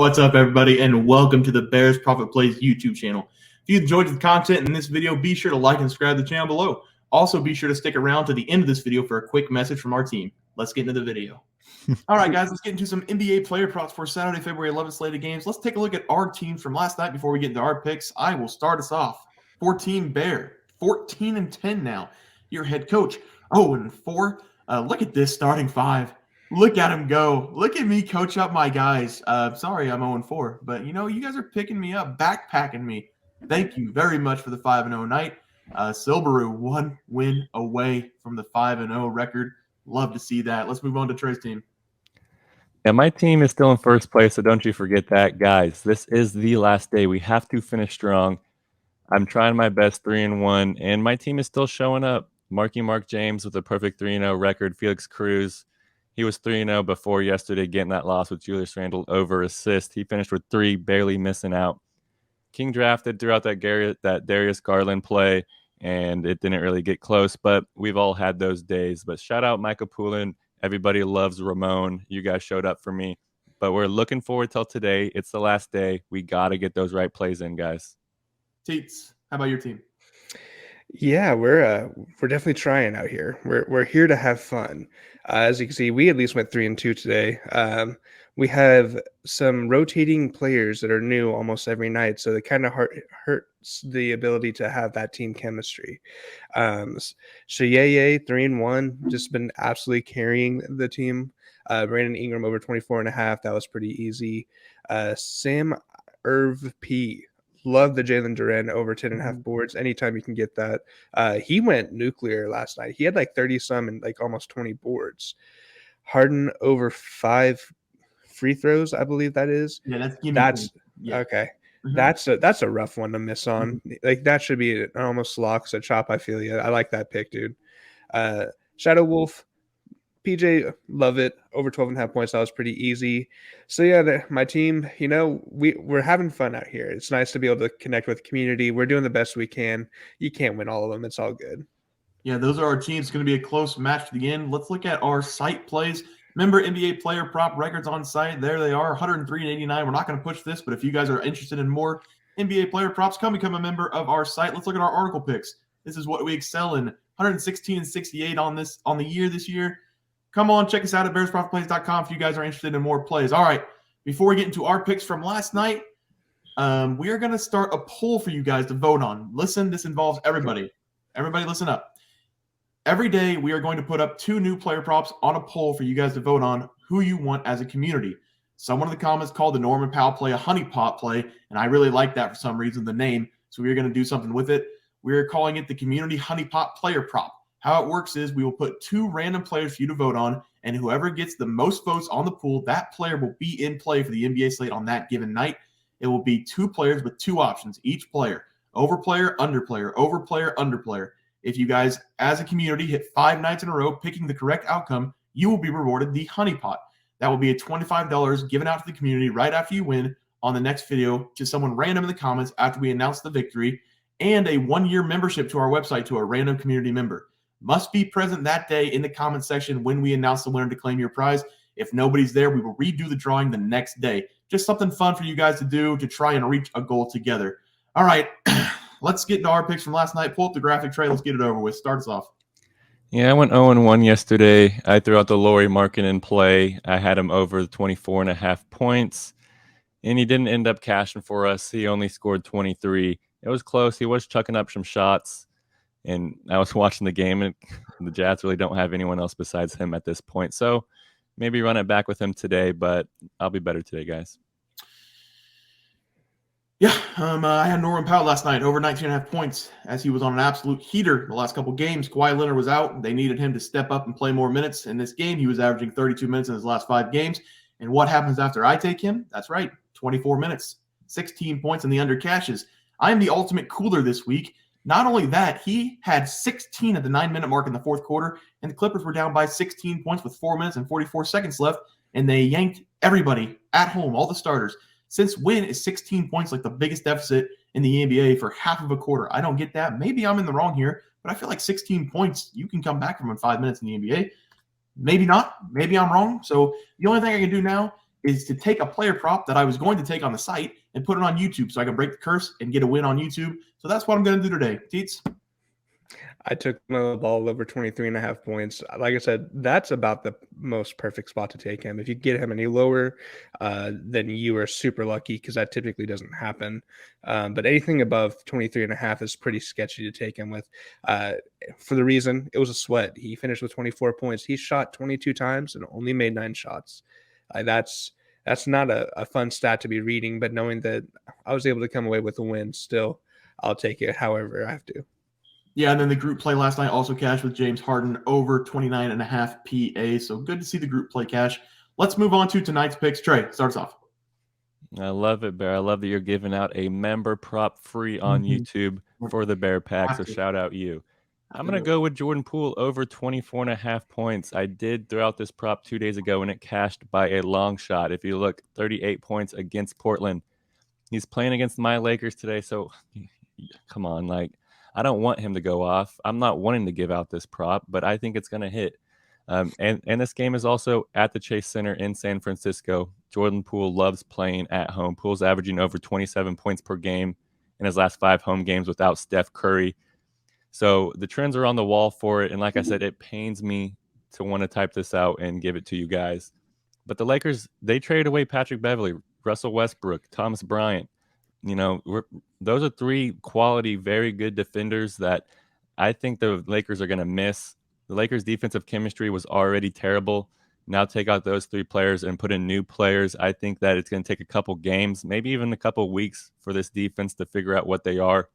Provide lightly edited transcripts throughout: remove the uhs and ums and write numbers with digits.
What's up, everybody, and welcome to the Bears Profit Plays YouTube channel. If you enjoyed the content in this video, be sure to like and subscribe to the channel below. Also, be sure to stick around to the end of this video for a quick message from our team. Let's get into the video. All right, guys, let's get into some NBA player props for Saturday, February 11th slated games. Let's take a look at our teams from last night before we get into our picks. I will start us off. 14 Bear, 14-10 now. Your head coach, 0-4. Look at this starting five. Look at him go. Look at me coach up my guys. Sorry, I'm 0-4, but you guys are picking me up, backpacking me. Thank you very much for the 5-0 night. Silberu, 1 win away from the 5-0 record. Love to see that. Let's move on to Trey's team. Yeah, my team is still in first place, so don't you forget that. Guys, this is the last day. We have to finish strong. I'm trying my best, 3-1, and my team is still showing up. Mark James with a perfect 3-0 record. Felix Cruz, he was 3-0 before yesterday, getting that loss with Julius Randle over assist. He finished with 3, barely missing out. King drafted throughout that Darius Garland play, and it didn't really get close, but we've all had those days. But shout out Michael Poole. Everybody loves Ramon. You guys showed up for me. But we're looking forward till today. It's the last day. We got to get those right plays in, guys. Teats, how about your team? Yeah, we're definitely trying out here. We're here to have fun. As you can see, we at least went 3-2 today. We have some rotating players that are new almost every night, so it kind of hurts the ability to have that team chemistry. Shayeye 3-1, just been absolutely carrying the team. Brandon Ingram over 24.5, that was pretty easy. Sam Irv P. Love the Jalen Duren over 10.5 boards. Anytime you can get that. He went nuclear last night. He had like 30-some and like almost 20 boards. Harden over 5 free throws, I believe that is. Yeah, okay. That's a rough one to miss on. Like that should be an almost lock. So Chop, I feel you. I like that pick, dude. Shadow Wolf, PJ, love it. Over 12.5 points. That was pretty easy. So yeah, my team, we're having fun out here. It's nice to be able to connect with the community. We're doing the best we can. You can't win all of them. It's all good. Yeah, those are our teams. It's going to be a close match to the end. Let's look at our site plays. Remember, NBA player prop records on site. There they are, 103.89. We're not going to push this, but if you guys are interested in more NBA player props, come become a member of our site. Let's look at our article picks. This is what we excel in. 116-68 on the year this year. Come on, check us out at bearsprofitplays.com if you guys are interested in more plays. All right, before we get into our picks from last night, we are going to start a poll for you guys to vote on. Listen, this involves everybody. Everybody listen up. Every day, we are going to put up 2 new player props on a poll for you guys to vote on who you want as a community. Someone in the comments called the Norman Powell play a honeypot play, and I really like that for some reason, the name, so we're going to do something with it. We're calling it the Community Honeypot Player Prop. How it works is we will put 2 random players for you to vote on, and whoever gets the most votes on the pool, that player will be in play for the NBA slate on that given night. It will be 2 players with 2 options, each player. Overplayer, underplayer, overplayer, underplayer. If you guys, as a community, hit 5 nights in a row picking the correct outcome, you will be rewarded the honeypot. That will be a $25 given out to the community right after you win on the next video to someone random in the comments after we announce the victory, and a 1-year membership to our website to a random community member. Must be present that day in the comment section when we announce the winner to claim your prize. If nobody's there, we will redo the drawing the next day. Just something fun for you guys to do to try and reach a goal together. All right, let's get into our picks from last night. Pull up the graphic tray. Let's get it over with. Start us off. Yeah, I went 0-1 yesterday. I threw out the Lauri Markkanen play. I had him over 24.5 points, and he didn't end up cashing for us. He only scored 23. It was close. He was chucking up some shots. And I was watching the game, and the Jazz really don't have anyone else besides him at this point. So maybe run it back with him today, but I'll be better today, guys. Yeah, I had Norman Powell last night, over 19.5 points, as he was on an absolute heater the last couple games. Kawhi Leonard was out. They needed him to step up and play more minutes. In this game, he was averaging 32 minutes in his last 5 games. And what happens after I take him? That's right, 24 minutes, 16 points in the under cashes. I am the ultimate cooler this week. Not only that, he had 16 at the 9-minute mark in the fourth quarter, and the Clippers were down by 16 points with 4 minutes and 44 seconds left, and they yanked everybody at home, all the starters. Since when is 16 points like the biggest deficit in the NBA for half of a quarter? I don't get that. Maybe I'm in the wrong here, but I feel like 16 points you can come back from in 5 minutes in the NBA. Maybe not. Maybe I'm wrong. So the only thing I can do now is to take a player prop that I was going to take on the site and put it on YouTube so I can break the curse and get a win on YouTube. So that's what I'm going to do today. Teats? I took the ball over 23.5 points. Like I said, that's about the most perfect spot to take him. If you get him any lower, then you are super lucky because that typically doesn't happen. But anything above 23.5 is pretty sketchy to take him with. For the reason, it was a sweat. He finished with 24 points. He shot 22 times and only made 9 shots. That's not a fun stat to be reading, but knowing that I was able to come away with a win, still, I'll take it however I have to. Yeah, and then the group play last night also cashed with James Harden over 29.5 PA. So good to see the group play cash. Let's move on to tonight's picks. Trey, starts off. I love it, Bear. I love that you're giving out a member prop free on YouTube for the Bear Pack. So shout out you. I'm going to go with Jordan Poole over 24.5 points. I did throw out this prop 2 days ago and it cashed by a long shot. If you look, 38 points against Portland. He's playing against my Lakers today. So come on, like, I don't want him to go off. I'm not wanting to give out this prop, but I think it's going to hit. And this game is also at the Chase Center in San Francisco. Jordan Poole loves playing at home. Poole's averaging over 27 points per game in his last 5 home games without Steph Curry. So the trends are on the wall for it. And like I said, it pains me to want to type this out and give it to you guys. But the Lakers, they traded away Patrick Beverley, Russell Westbrook, Thomas Bryant. You know, those are 3 quality, very good defenders that I think the Lakers are going to miss. The Lakers' defensive chemistry was already terrible. Now take out those 3 players and put in new players. I think that it's going to take a couple games, maybe even a couple weeks for this defense to figure out what they are.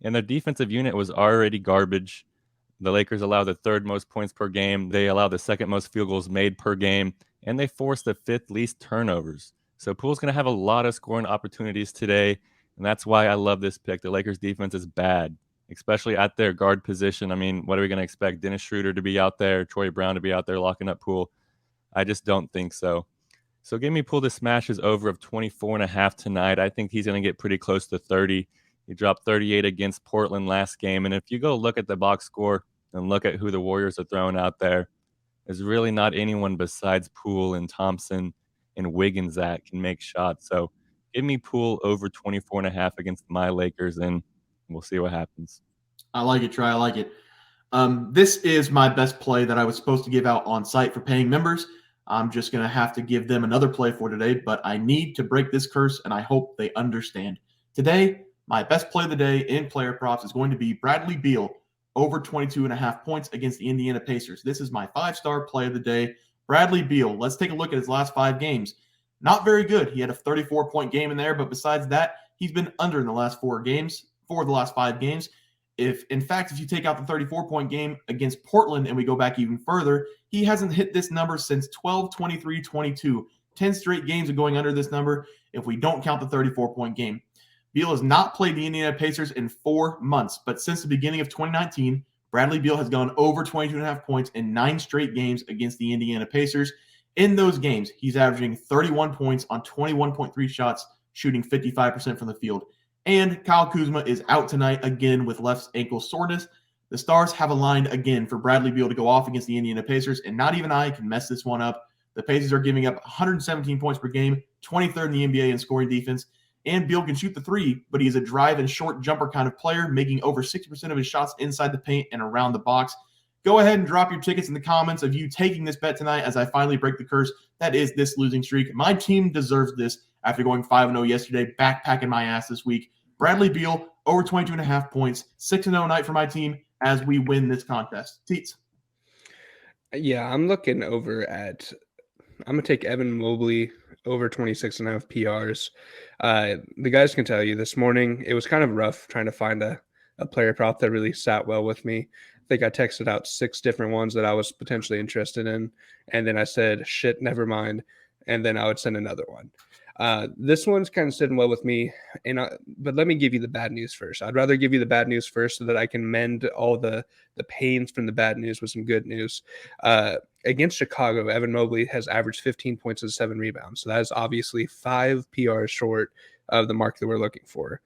And their defensive unit was already garbage. The Lakers allow the 3rd most points per game. They allow the 2nd most field goals made per game. And they force the 5th least turnovers. So Poole's going to have a lot of scoring opportunities today, and that's why I love this pick. The Lakers' defense is bad, especially at their guard position. I mean, what are we going to expect? Dennis Schroeder to be out there, Troy Brown to be out there locking up Poole? I just don't think so. So give me Poole to smash his over of 24.5 tonight. I think he's going to get pretty close to 30. He dropped 38 against Portland last game, and if you go look at the box score and look at who the Warriors are throwing out there, there's really not anyone besides Poole and Thompson and Wiggins that can make shots. So give me Poole over 24.5 against my Lakers, and we'll see what happens. I like it, Trey. I like it. This is my best play that I was supposed to give out on site for paying members. I'm just going to have to give them another play for today, but I need to break this curse, and I hope they understand. Today, my best play of the day in player props is going to be Bradley Beal over 22.5 points against the Indiana Pacers. This is my 5-star play of the day. Bradley Beal, let's take a look at his last 5 games. Not very good. He had a 34-point game in there, but besides that, he's been under in the last 4 games, 4 of the last 5 games. If you take out the 34-point game against Portland and we go back even further, he hasn't hit this number since 12-23-22. 10 straight games of going under this number if we don't count the 34-point game. Beal has not played the Indiana Pacers in 4 months, but since the beginning of 2019, Bradley Beal has gone over 22.5 points in 9 straight games against the Indiana Pacers. In those games, he's averaging 31 points on 21.3 shots, shooting 55% from the field. And Kyle Kuzma is out tonight again with left ankle soreness. The stars have aligned again for Bradley Beal to go off against the Indiana Pacers, and not even I can mess this one up. The Pacers are giving up 117 points per game, 23rd in the NBA in scoring defense. And Beal can shoot the 3, but he is a drive and short jumper kind of player, making over 60% of his shots inside the paint and around the box. Go ahead and drop your tickets in the comments of you taking this bet tonight as I finally break the curse that is this losing streak. My team deserves this after going 5-0 yesterday, backpacking my ass this week. Bradley Beal, over 22.5 points, 6-0 night for my team as we win this contest. Teats. Yeah, I'm looking over at – I'm going to take Evan Mobley over 26.5 PRs. The guys can tell you this morning, it was kind of rough trying to find a player prop that really sat well with me. I think I texted out 6 different ones that I was potentially interested in. And then I said, shit, never mind. And then I would send another one. This one's kind of sitting well with me. But let me give you the bad news first. I'd rather give you the bad news first so that I can mend all the pains from the bad news with some good news. Against Chicago, Evan Mobley has averaged 15 points and 7 rebounds. So that is obviously 5 PRs short of the mark that we're looking for.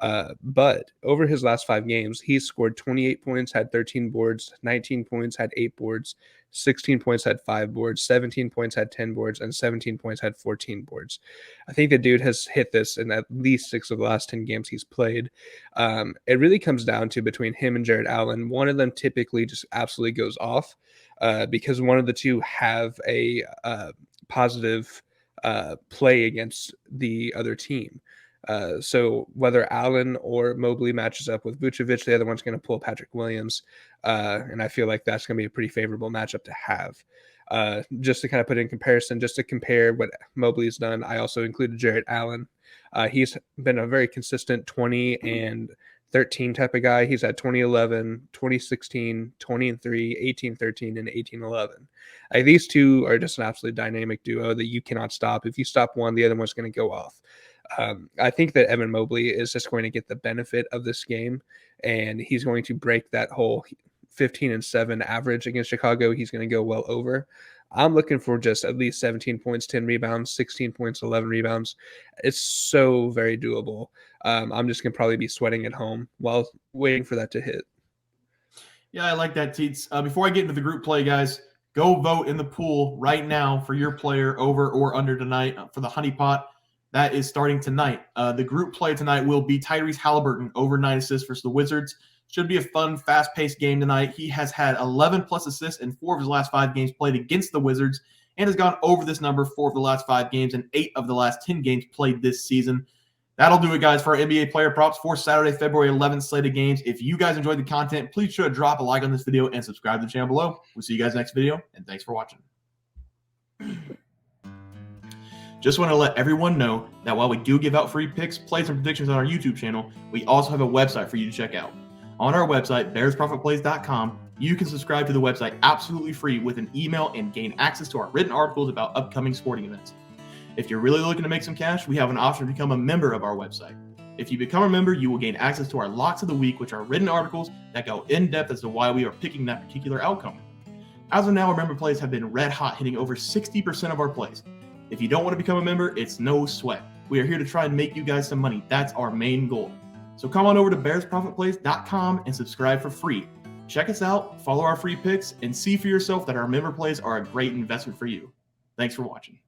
But over his last 5 games, he's scored 28 points, had 13 boards, 19 points, had 8 boards, 16 points, had 5 boards, 17 points, had 10 boards, and 17 points, had 14 boards. I think the dude has hit this in at least 6 of the last 10 games he's played. It really comes down to between him and Jared Allen. One of them typically just absolutely goes off because one of the two have a positive play against the other team. So whether Allen or Mobley matches up with Vucevic, the other one's going to pull Patrick Williams. And I feel like that's going to be a pretty favorable matchup to have. Just to kind of put it in comparison, just to compare what Mobley's done, I also included Jared Allen. He's been a very consistent 20 and 13 type of guy. He's had 2011, 2016, 20-3, 18-13, and 18-11. These two are just an absolute dynamic duo that you cannot stop. If you stop one, the other one's going to go off. I think that Evan Mobley is just going to get the benefit of this game, and he's going to break that whole 15-7 average against Chicago. He's going to go well over. I'm looking for just at least 17 points, 10 rebounds, 16 points, 11 rebounds. It's so very doable. I'm just going to probably be sweating at home while waiting for that to hit. Yeah, I like that, Teats. Before I get into the group play, guys, go vote in the pool right now for your player over or under tonight for the honey pot. That is starting tonight. The group play tonight will be Tyrese Halliburton over 9 assists versus the Wizards. Should be a fun, fast-paced game tonight. He has had 11-plus assists in 4 of his last 5 games played against the Wizards and has gone over this number 4 of the last 5 games and 8 of the last 10 games played this season. That'll do it, guys, for our NBA player props for Saturday, February 11th slated games. If you guys enjoyed the content, please sure to drop a like on this video and subscribe to the channel below. We'll see you guys next video, and thanks for watching. Just want to let everyone know that while we do give out free picks, plays, and predictions on our YouTube channel, we also have a website for you to check out. On our website, bearsprofitplays.com, you can subscribe to the website absolutely free with an email and gain access to our written articles about upcoming sporting events. If you're really looking to make some cash, we have an option to become a member of our website. If you become a member, you will gain access to our Locks of the Week, which are written articles that go in depth as to why we are picking that particular outcome. As of now, our member plays have been red hot, hitting over 60% of our plays. If you don't want to become a member, it's no sweat. We are here to try and make you guys some money. That's our main goal. So come on over to bearsprofitplays.com and subscribe for free. Check us out, follow our free picks, and see for yourself that our member plays are a great investment for you. Thanks for watching.